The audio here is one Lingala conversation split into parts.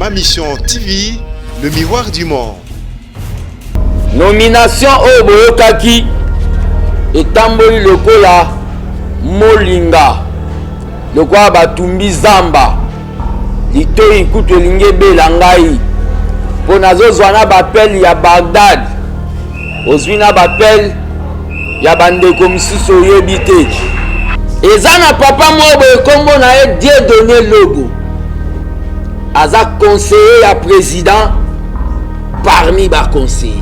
Ma Mission TV, le miroir du monde. Nomination Oboyokaki etamboli lokola molinga lokola batumbi zamba litoi kutu elingi ebela ngai mpo nazozwa na bapele ya Bagdad ozwi na bapele ya bandeko misusu oyebi te eza na papa moko boye kombo na ye Dieudonné Lobo aza conseiller ya président parmi baconseiller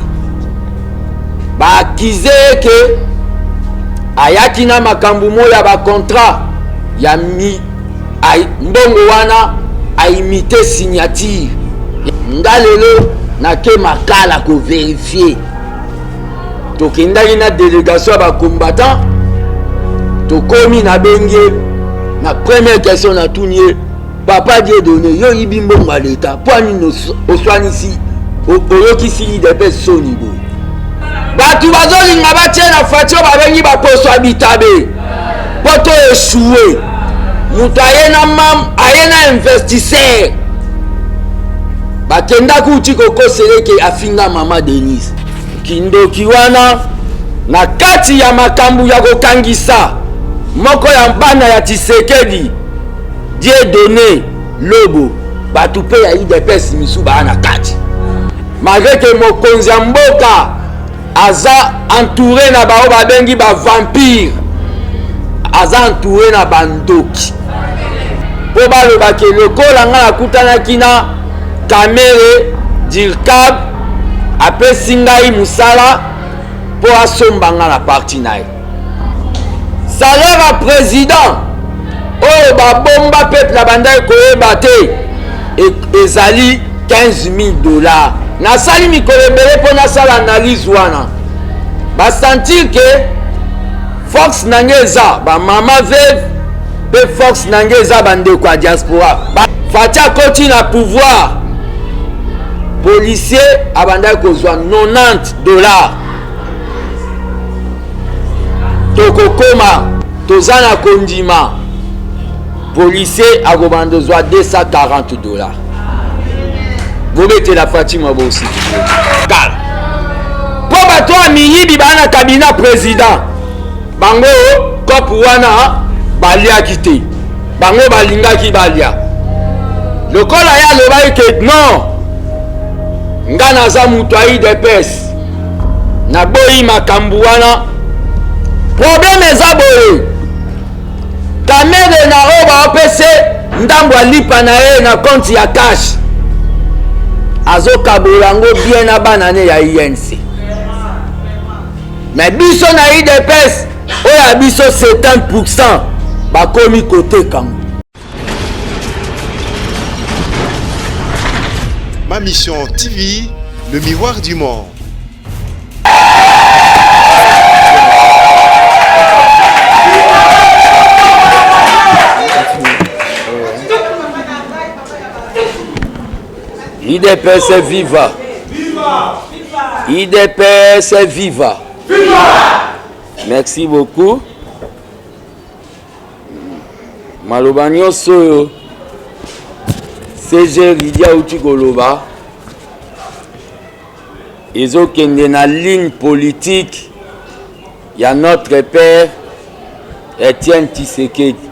baakize ke ayaki na makambo mo ya bacontrat ya mbongo wana aimite signature nga lelo nake makala koverifie tokendaki na délégation ya bacombattant tokomi na benge na première question na tuni ye papa Dieudonné yo yibi mbongo ya leta mpo anini oswanisi oyokisi IDPS soni boye batu bazolinga batie na fatio babengi baposo ya bitabe mpo to eshue moto aye na investisseur bakendaki uti kokoseleke afinga mama Denise kindoki wana na kati ya makambo ya kokangisa moko ya bana ya Tshisekedi Dieudonné Lobo batu pe ya IDPS misu baa na kati malgré que mokonzi ya mboka aza entouré na bao babengi ba vampire aza entouré na bandoki po balobaki lokola nga nakutanaki na Kamere Dirkab apesi ngai musala po asomba nga na parti na ye salaire ya président oyo babomba peuple na bandaki koyeba te ezali $15,000 nasali mikolo ebele mpo nasala analyse wana basentir ke force nange eza bamama veve mpe force nange eza bandeko ya diaspora fati akoti na pouvoir policier abandaki kozwa $90 tokokoma toza na kondima policier akobanda kozwa $240 bobetela Fatima bosi kala po bato ya miyibi baa na kabina président bango kopu wana baliaki te bango balingaki balia lokola ya alobaki ke non nga naza moto ya IDPS naboyi makambo wana problème eza boye Kamere na oyo baopese ndambo alipa na ye na konti ya cash azokabola yango bien na bana ne ya INC mais biso na IDPS oyo ya biso 70% bakomi koteka ngo. Ma Mission TV, le miroir du monde. IDPS viva. IDPS viva. Merci beaucoup. Maloba nyonso oyo CG Lydia uti koloba ezokende na ligne politique ya notre père Etienne Tshisekedi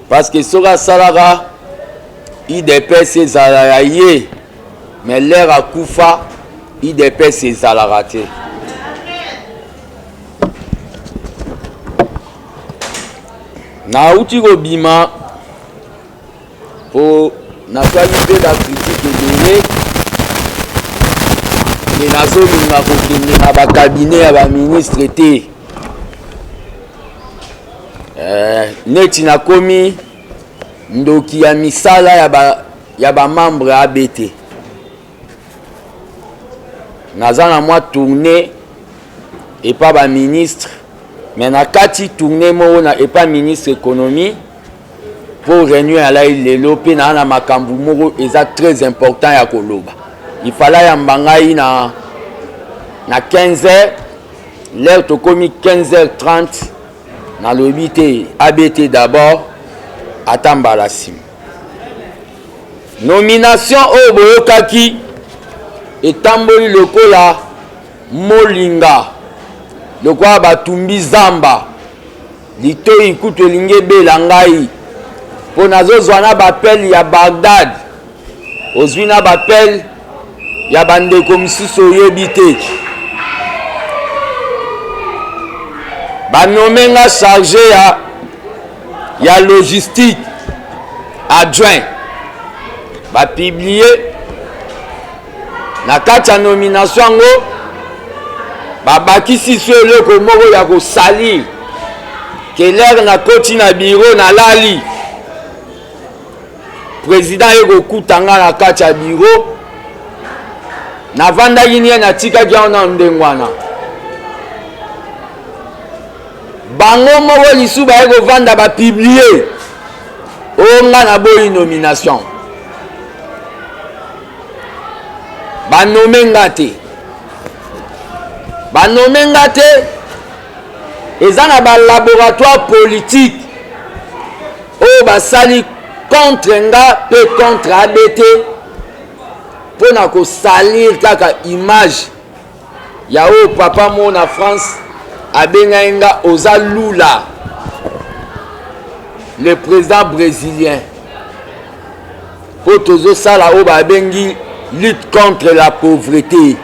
parce que soki asalaka IDPS ezala ya ye mais l'air akufa IDPS ezalaka te nauti kobima po nasali mpe la critique ebele me nazolinga kokende na bakabine ya baministre te neti nakomi ndoki ya misala ya bamembre ya ABT naza na mwa tourné epa baministre mais na kati tourné moko na epa ministre économie pour réunion alai lelo pe na makambu moko eza très important ya koloba il fallait yamba ngai na 15h l'heure tokomi 15h30 na lobi te ABT d'abord atamba la sim nomination oyo boyokaki etamboli lokola molinga lokola batumbi zamba litoi kutu elingi ebela ngai mpo nazozwa na bapele ya Bagdad ozwi na bapele ya bandeko misusu oyebi te banome nga chargé ya logistique adjoint bapiblie na kati ya nomination yango babakisi so eloko moko ya kosalir kelere na koti na biro na lali président ye kokuta nga na kati ya biro navandaki nie natikaki yango na ndenge wana bango moko lisu baye kovanda bapiblie oyo nga na boyi nomination banome nga te eza na balaboratoire politique oyo basali contre nga pe contre ABT mpo na kosalir kaka image ya oyo papa mo na France abengai nga oza Lula le président brésilien mpo tozosala oyo babengi lutte contre la pauvreté.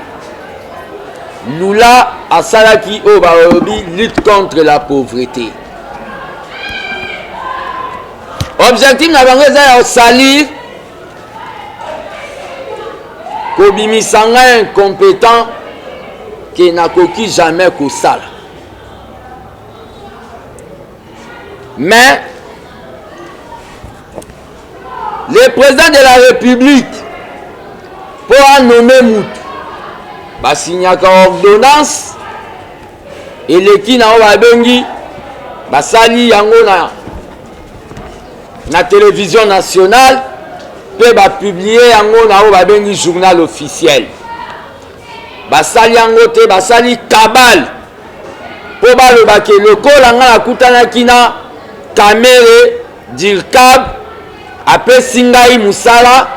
Lula asalaki oyo balobi lutte contre la pauvreté. Objectif na bango eza ya kosalir kobimisa ngai incompétent ke nakoki jamais kosala. Mais le président de la République pour nommer Moutou basignaka ordonnance eleki na oyo babengi basali yango na télévision nationale pe bapublie yango na oyo babengi journal officiel basali yango te basali kabale po balobaki lokola nga nakutanaki na Kamere Dirkab apesi ngai musala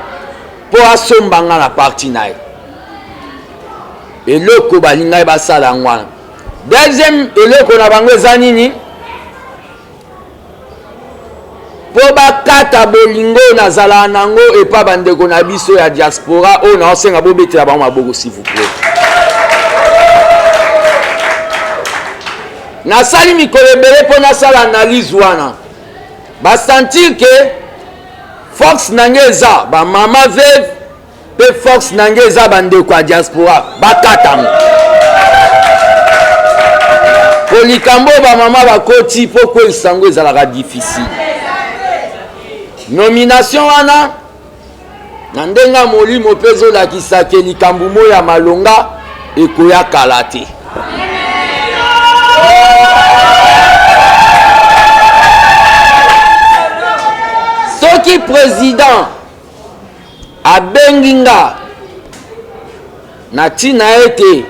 po asomba nga na parti na ye eloko balingai basala yango wana. Deuxième eloko na bango eza nini po bakata bolingo nazala nango epa bandeko na biso ya diaspora oyo naosenga bobetela bango maboko s'il vous plaît. Nasali mikolo ebele mpo nasala analyse wana basentir ke force nange eza bamama veve pe force nange eza bandeko ya diaspora bakatamo po likambo bamama bakoti po kwelisa yango ezalaka difficile. Nomination wana na ndenga molimo mpe ezolakisa ke likambo mo ya malonga ekoya kala te. Soki président abengi nga na ntina ete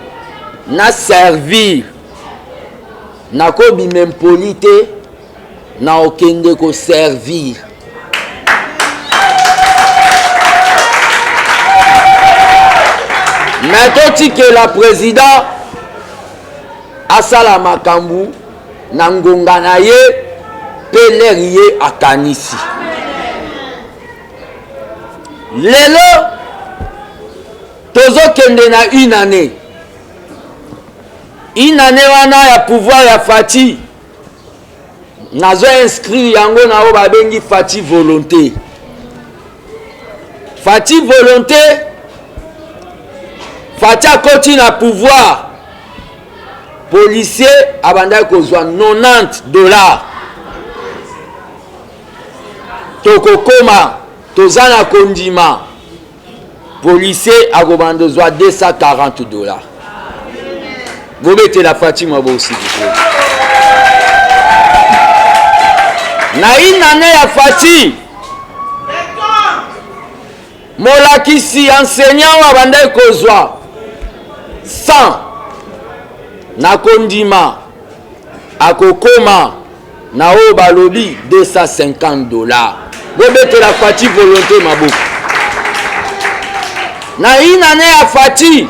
na servir nakobima impoli te na okende koservir. Mais totikela président asala makambu na ngonga na ye pe leri ye akanisi. Lelo tozokende na une année wana ya pouvoir ya Fati nazo inscrire yango na oyo babengi Fati volonté. Fati volonté Fati akoti na pouvoir policier abandaki kozwa $90 tokokoma toza na kondima policier akobanda kozwa $240 bobetela Fatima bosi na une année ya Fati molakisi enseignant wa bandai kozwa 100 na kondima akokoma na oyo balobi $250 bobetela Fati volonté maboko. na une année à Fati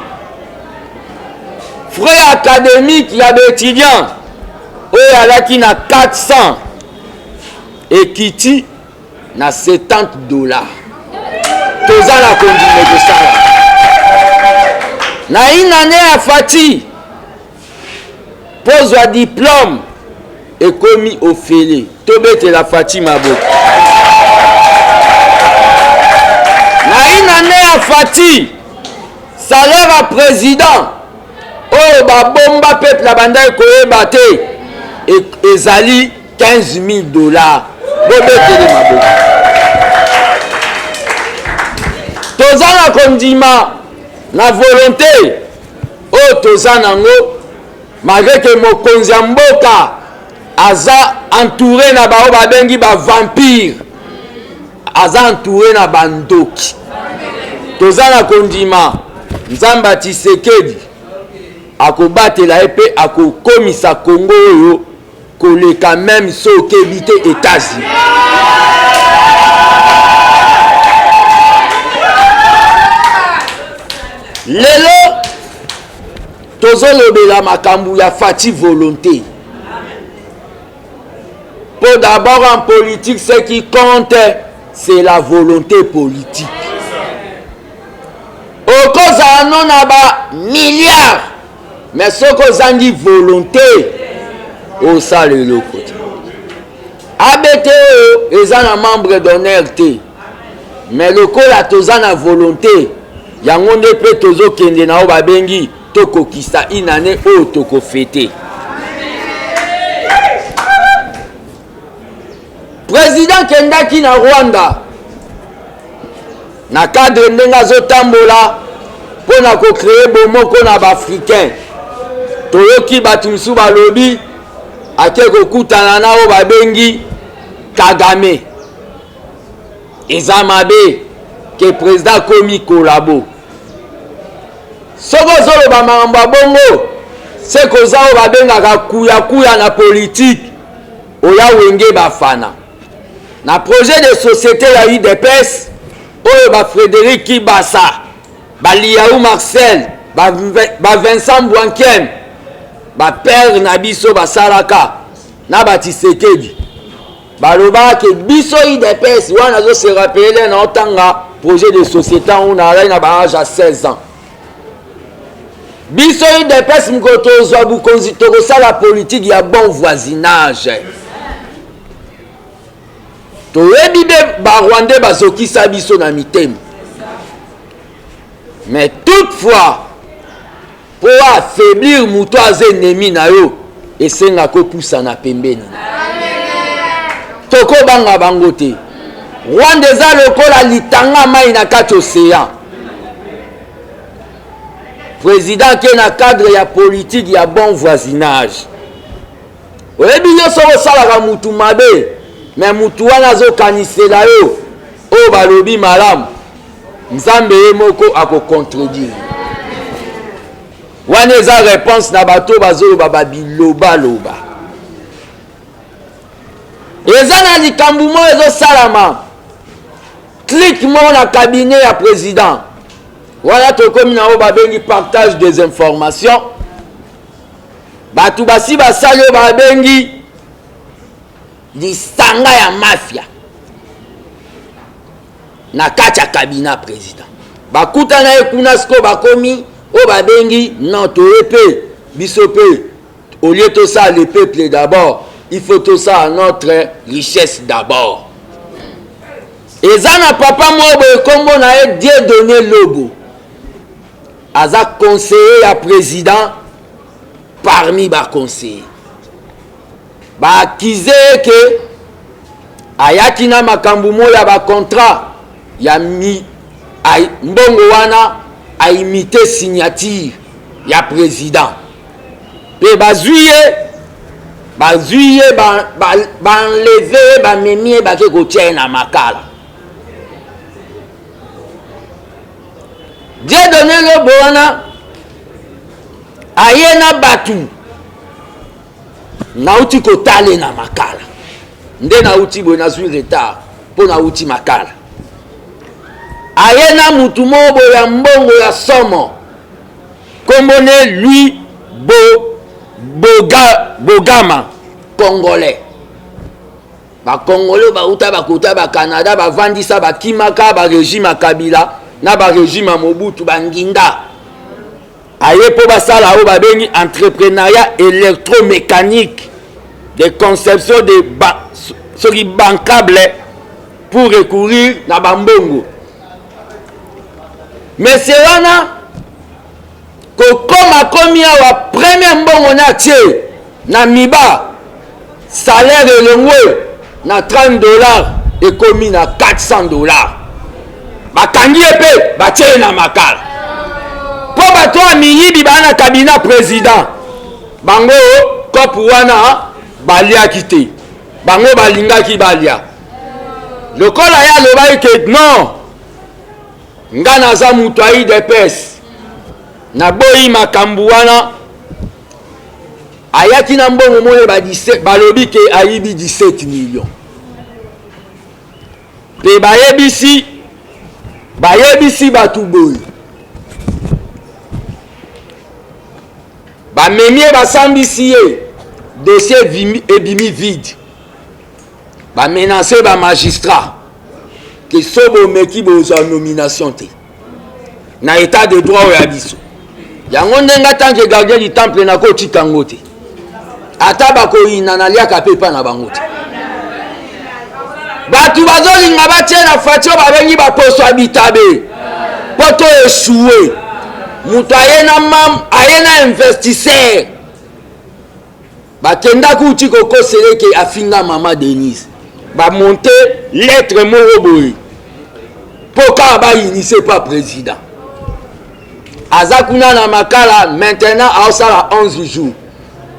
frais académique ya étudiant oyo alaki na 400 ekiti na $70 toza na kondime kosala na une année à Fati pozwa diplôme ekomi ofele tobetela Fati maboko na une année à Fati salaire à président oyo babomba peuple na banda ekoyeba te ezali $15,000 bobetele maboko toza na kondima na volonté oyo toza nango malgré que mokonzi ya mboka aza entouré na bao babengi bavampire aza entouré na bandoki toza na kondima nzambe ya Tshisekedi akobatela ye mpe akokomisa Kongo oyo koleka même soki okebi te États-Unis lelo tozolobela makambo ya Fati volonté pour d'abord en politique ce qui compte c'est la volonté politique okozala no na ba milliards mais soko ozangi volonté osala eloko te abete oyo eza na membre d'honneur te mais lokola toza na volonté yango nde mpe tozokende na oyo babengi tokokisa une année oyo tokofete président kendaki na Rwanda na cadre ndenge azotambola mpo na kocreye bomoko na baafricain toyoki bato mosusu balobi ake kokutana na oyo babengi Kagame eza mabe ke président akomi kolabo soko ozoloba makambo ya bongo se koza oyo babengaka kuyakuya na politike oya wenge bafana na projet de société ya UDPS oyo ba Frédéric Kibasa ba Liaou Marcel ba Vincent Bouankem ba père na biso basalaka na ba Tshisekedi baloba ke biso UDPS wana zo se rappeler na otanga projet de société on a na ba âge à 16 ans biso UDPS mkoto zwa bukonzi tokosala politique ya bon voisinage toyebi be barwandais bazokisa biso na mitema mais toutefois pour affaiblir mutu aza ennemi na yo esenga kopusana pembeni tokobanga bango te Rwanda eza lokola litanga mai na kati océan président ke na cadre ya politique ya bon voisinage oyebi nyonso osalaka mutu mabe mais mutu wana azokanisela yo oyo balobi malamu nzambe ye moko akocontredire wana eza réponse na bato bazoloba babilobaloba eza na likambo moko ezosalama clique moko na cabinet ya président wana tokomi na oyo babengi partage des informations bato basi basali oyo babengi lisanga ya mafia na kati ya cabinet président bakutana ye kuna siko bakomi oyo babengi non toye mpe biso mpe au lieu tosala le peuple d'abord il faut tosala notre richesse d'abord eza na papa moko boye kombo na ye Dieudonné Lobo aza conseiller ya président parmi baconseiller baakize ke ayaki na makambo moko ya bacontrat ya mbongo wana aimite signature ya président mpe bazwi ye banleve ye bamemi ye bake kotia ye na makala Dieudonné Lobo wana aye na batu nauti kotale na makala nde nauti boye nazwi retard mpo nauti makala ayena mutu mobo ya mbongo ya somo kombone lui Bogama congolais ba congolais ba uta ba kota ba Canada ba vandisa ba kimaka ba régime Kabila na ba régime Mobutu banginga aye po basala o ba bengi entrepreneuriat électromécanique de conception de bancable pour recourir na bambongo. Mais c'est là que comme komi awa premier mbongo na tie na miba salaire elongwe na $30 et komi na $400 bakangi epe batie na makala po bato ya miyibi bana kabina président bango kopu wana baliaki te bango balingaki balia lokola ya lobaki ke non nga naza mutu ayi depes naboyi makambo wana ayaki na mbongo moye balobi ke ayibi 17 millions pe bayebisi batu boye bamemie basambisi ye dossier ebimi vide bamenace bamagistrat ke so bomeki bozwa nomination te na état de droit oyo ya biso yango ndenge atanke gardien du temple nakotika yango te ata bakoyina naliaka mpe epa na bango te bato bazolinga batie na faci oyo babengi baposo ya bitabe mpo to eshue moto aye na investisseur bakendaki uti kokoseleke afinga mama Denise bamonte lettre moko boye mpo kaka bainise pa président aza kuna na makala maintenant aosala 11 jours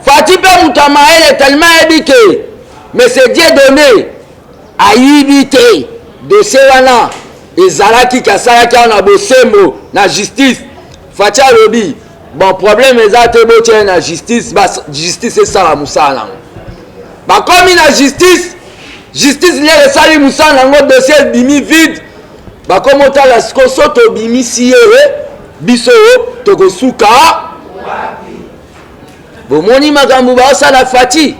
fati mpe moto ya mayele tellement ayebi ke monsieur Dieudonné ayibi te dossier wana ezalaki kasalaki awa na bosembo na justice fati alobi bon problème eza te botie na justice esala mosala nango bakomi na justice lere esali mosala nango dossier ebimi vide bakomi otala siko so tobimisi ye biso tokosuka bomoni makambo baosala fati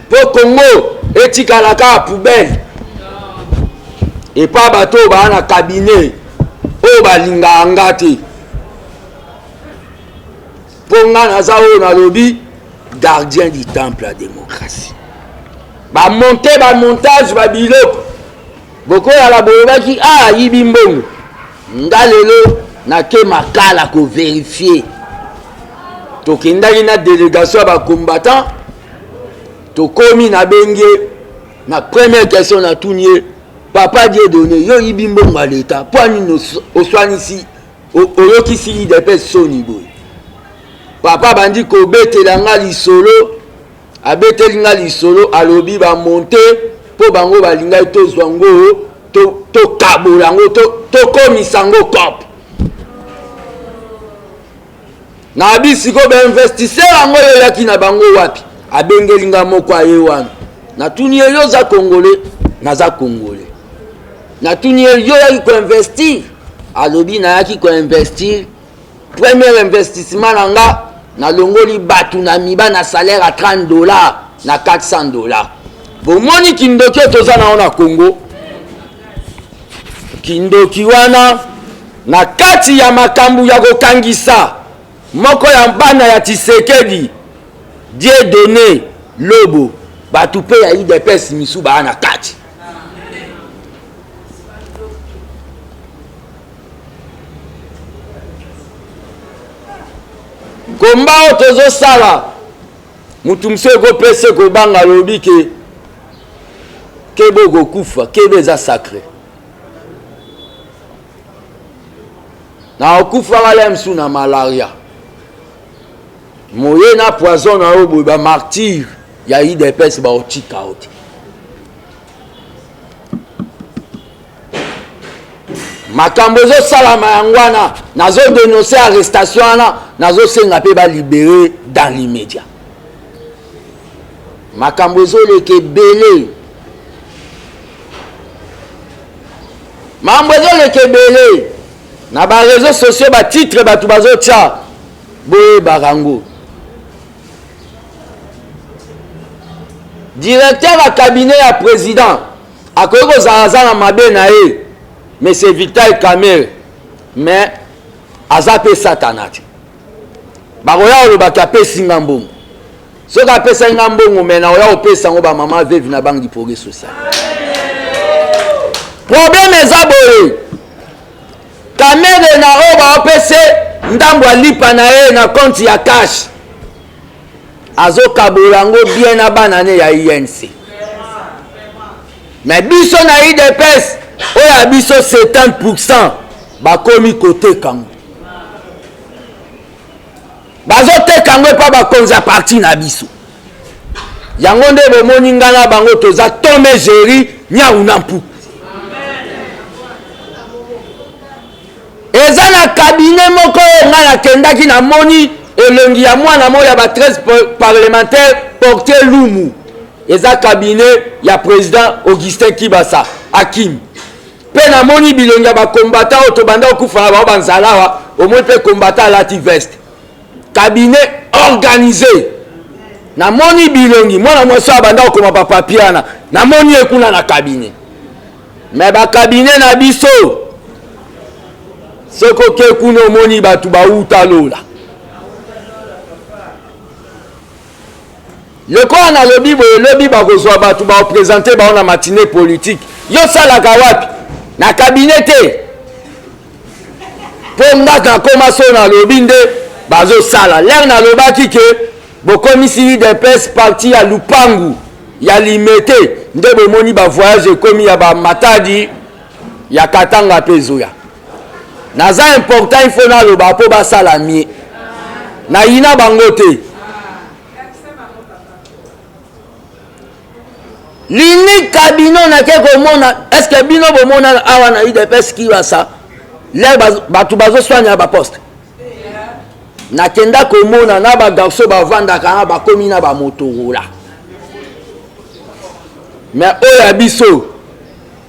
mpo Congo etikala kaka poubelle epa bato oyo baa na cabinet oyo balingaka nga te mpo nga naza oyo nalobi gardien du temple ya démocratie bamontage babiloko bokoyala bolobaki ayibi mbongo nga lelo nake makala koverifie tokendaki na délégation ya bacombattant tokomi na benge na première question na tuni ye papa Dieudonné yo yibi mbongo ya leta mpo anini oswanisi oyokisi idps soni boye papa bandi kobetela nga lisolo abeteli nga lisolo alobi bamonte mpo bango balingai tozwa ngo tokabola yango tokomisa yango cope na bisiko bainvestisseur yango yoyaki na bango wapi abengeli nga moko aye wana natuni ye yo za congolais naza congolais natuni ye yo yaki koinvestir alobi nayaki koinvestir premier investissement na nga nalongoli bato na miba na salaire à $30 na $400 bomoni kindoki toza na ona Congo kindoki wana na kati ya makambu ya kokangisa moko ya bana ya Tshisekedi Dieudonné Lobo bato pe ya UDPS misu baa na kati komba oyo tozosala mutu mosu ekopesa kobanga lobi ke bokokufa kebe eza sacré na okufa wala msu na malaria moye na poison na oyo boye bamartyre ya UDPS baotika ote makambo ezosalama yango wana nazodénonce arrestation wana nazosenga mpe balibere dans l'immédiat makambo ezoleka ebele mambo ezoleka ebele na bareseau sociaux batitre bato bazotya boyebaka yango. Directeur ya cabinet ya président akoki kozala na mabe na ye mais c'est Vital Kamerhe mais aza mpe satana te bakoya olobaki apesi nga mbongo soki apesaki nga mbongo me nakoya kopesa yango bamama veve na banque du progrès social. Problème eza boye Kamerhe na oyo baopese ndambo alipa na ye na compte ya cash azokabola yango bien na bana ne ya INC. Mais biso na UDPS oyo ya biso 70% bakomi koteka yango bazoteka yango epa bakonzi ya parti na biso yango nde bomoni nga na bango toza tome geri nyau na mpuku. Eza na cabinet moko oyo nga nakendaki na moni elongi ya mwana mo ya ba 13 parlementaire porté lumu. Eza cabinet ya président Augustin Kibasa Hakim. Pe na moni bilongi ya ba combattant oyo tobanda okufa na bango banzalawa omoni pe combattant alati veste. Cabinet organisé. Na moni bilongi mwana mwasi abanda okoma pa papiana na moni ekuna na cabinet. Mais ba cabinet na biso soko ke kuna omoni batu bauta lola. Lokola na lobi boye lobi bakozwa batu ba représenter ba na matinée politique. Yo salaka wapi? Na cabinet te. Po ngaka koma so na lobi nde bazo sala. L'air na lobaki ke bokomisi de pes parti ya lupangu ya limité nde bomoni ba voyage komi ya ba matadi ya Katanga pezoya. Naza important il faut na loba po basala mie. Na ina bangote. L'unique cabinet na ke komona est-ce que bino bomona awa na UDPS ki wasa le batu bazo soigner ba poste. Na kenda komona na ba garçon ba vanda kana ba komi na ba Motorola. Mais oya biso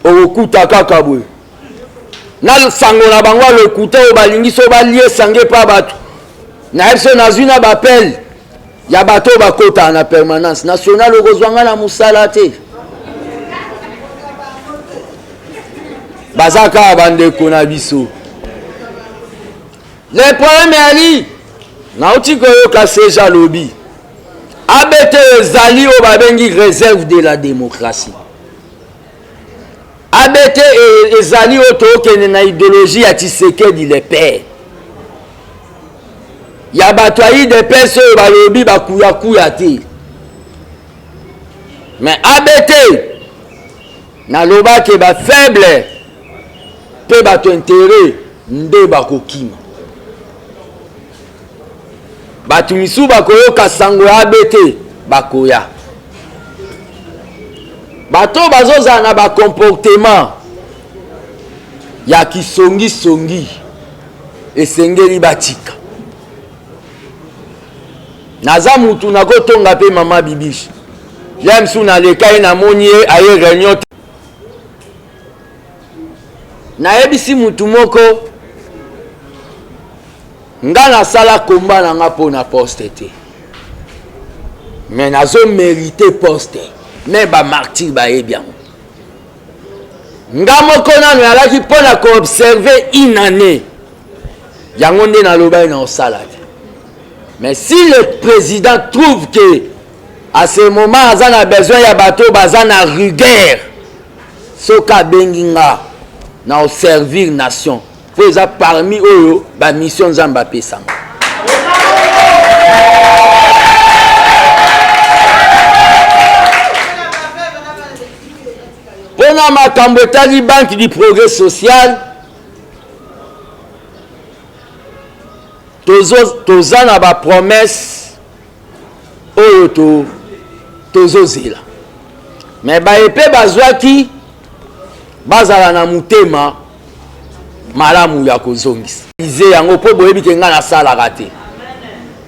okuta kaka boye. Na sango na bango le kuta o balingi so ba lié sange pa batu. Na biso na zuna ba appel ya bato ba kota na permanence nationale okozwanga na musala te. Bazaka bandeko na biso. Le problème ali na utiko yo kaseja lobby. ABT ezali o babengi réserve de la démocratie. ABT ezali o tokene na idéologie ya Tshisekedi le père. Ya bato ayi de peso ba lobby ba kuya kuya te. Mais ABT na loba ke ba faible pe bato intérêt nde bakokima bato misu bakoyoka sango ya ABT bakoya bato bazozala na bakomportement ya kisongi esengeli batika naza mutu nakotonga pe mama bibishi ya msu nalekai na moni ye aye réunion nayebisi mutu moko nga nasala komba na nga po na poste te mais nazo mérité poste mais ba martyr ba yebi yango nga moko nano yalaki mpo na koobserve une année yango nde nalobai na osala te. Mais si le président trouve que à ce moment aza na besoin ya bato baza na rigueur soka bengi nga na servir nation po eza parmi oyo ba mission nzambe apesanga. Pona makambo etali banque du progrès social toza na ba promesse oyo tozozela mais baepe bazwaki bazala na mutema malamu ya kozongisa ize yango po boyebi ke nga nasalaka te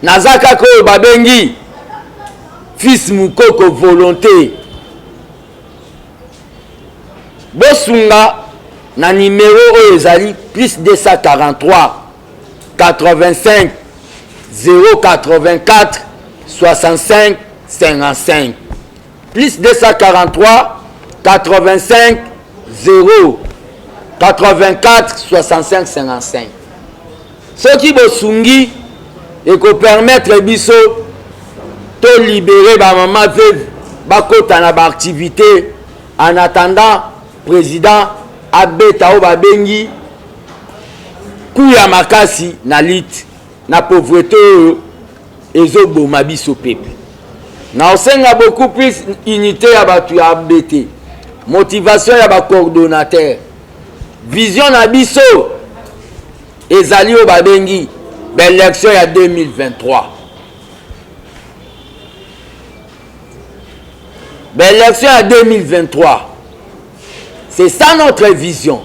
naza kaka oyo babengi fils mukoko volonté bosunga na numéro oyo ezali plus 243 85 084 65 55 plus 243 85 084 65 55. Ce qui bosungi et ko permettre biso to libérer ba maman veuve ba kota na ba activité en attendant président abeta o ba bengi kuya makasi na lit na pauvreté ezoboma biso peuple. Na osenga beaucoup plus unité ya batu ya abete, motivation ya ba coordonnateur, vision na biso ezali o ba bengi l'élection ya 2023. L'élection ya 2023. C'est ça notre vision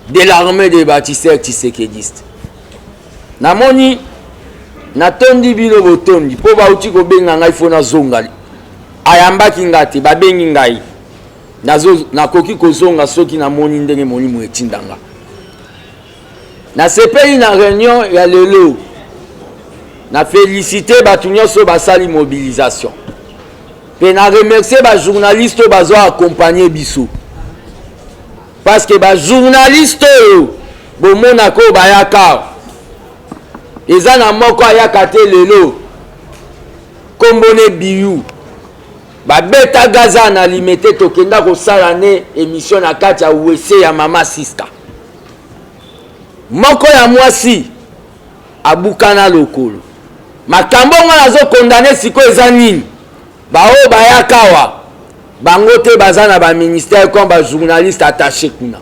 de l'armée des bâtisseurs tshisekedistes. Namoni natondi bino botondi po bauti ko benga ngai fona zongali. Ayambaki ngati babengi ngai. Nakoki kozonga soki namoni ndenge molimo etindanga. Na sepeli na réunion ya lelo. Na félicité batu nyonso basali mobilisation. Pe na remercier ba journaliste bazo accompagner biso. Parce que ba journaliste bomona ko bayaka. Eza na moko ayaka te lelo. Kombone biyu. Ba beta gaza na limité tokenda ko sala ne émission na kati ya wese ya mama Siska. Moko ya mwasi abukana lokolo. Makambo ngana zo condamner siko eza nini? Ba o bayakawa. Bango te bazana ba ministère comme ba journaliste attaché kuna.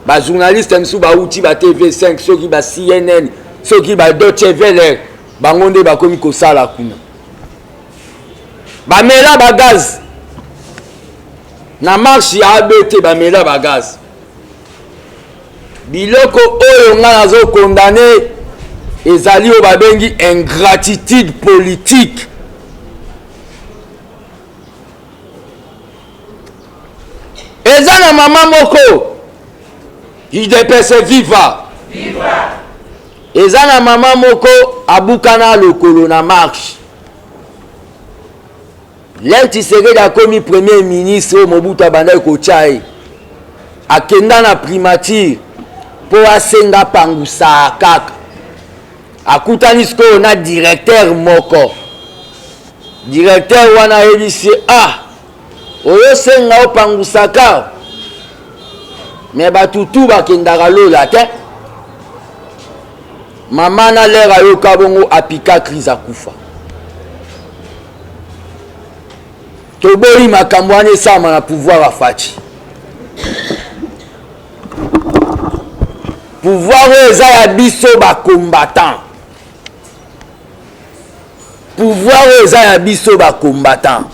Ba journaliste msu ba uti ba TV5 soki ba CNN, soki ba Deutsche Welle, bango nde ba komi ko sala kuna. Ba mela ba gaz. Na marche ya ABT ba mela ba gaz. Biloko oyo ngana zo condamner ezali o ba bengi ingratitude politique. Eza na mama moko idepese viva. Eza na mama moko abukana lokolo na marche. Lel Tshisekedi akomi premier ministre Mobutu abandaki kochaye. Akenda na primature po asenga pangusa kaka. Akutani siko na directeur moko. Directeur wana yebisi oyo senga opangusaka me batutu bakendaka lola te. Mama na lera yoka bongo apika crise akufa. Toboyi makambo wana esama na pouvoir afati. Pouvoir eza ya biso ba combattant. Pouvoir eza ya biso ba combattant.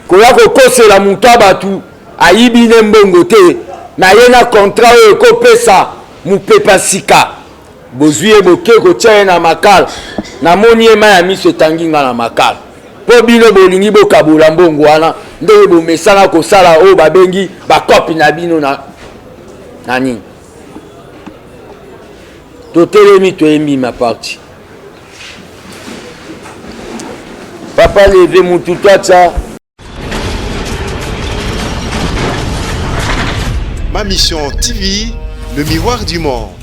Koya kokosela mutu abatu ayibi ne mbongo te na ye na contrat oyo kopesa mupepa sika bozwi boke kotia na makala namoni ye ma ya miso etangi nga na makala po bino bolingi bokabola mbongo wana ndenge bomesana kosala oyo babengi bakopi na bino na nini totelemi toyembi ma parti papa leve mutu twacha. Ma Mission TV, le miroir du monde.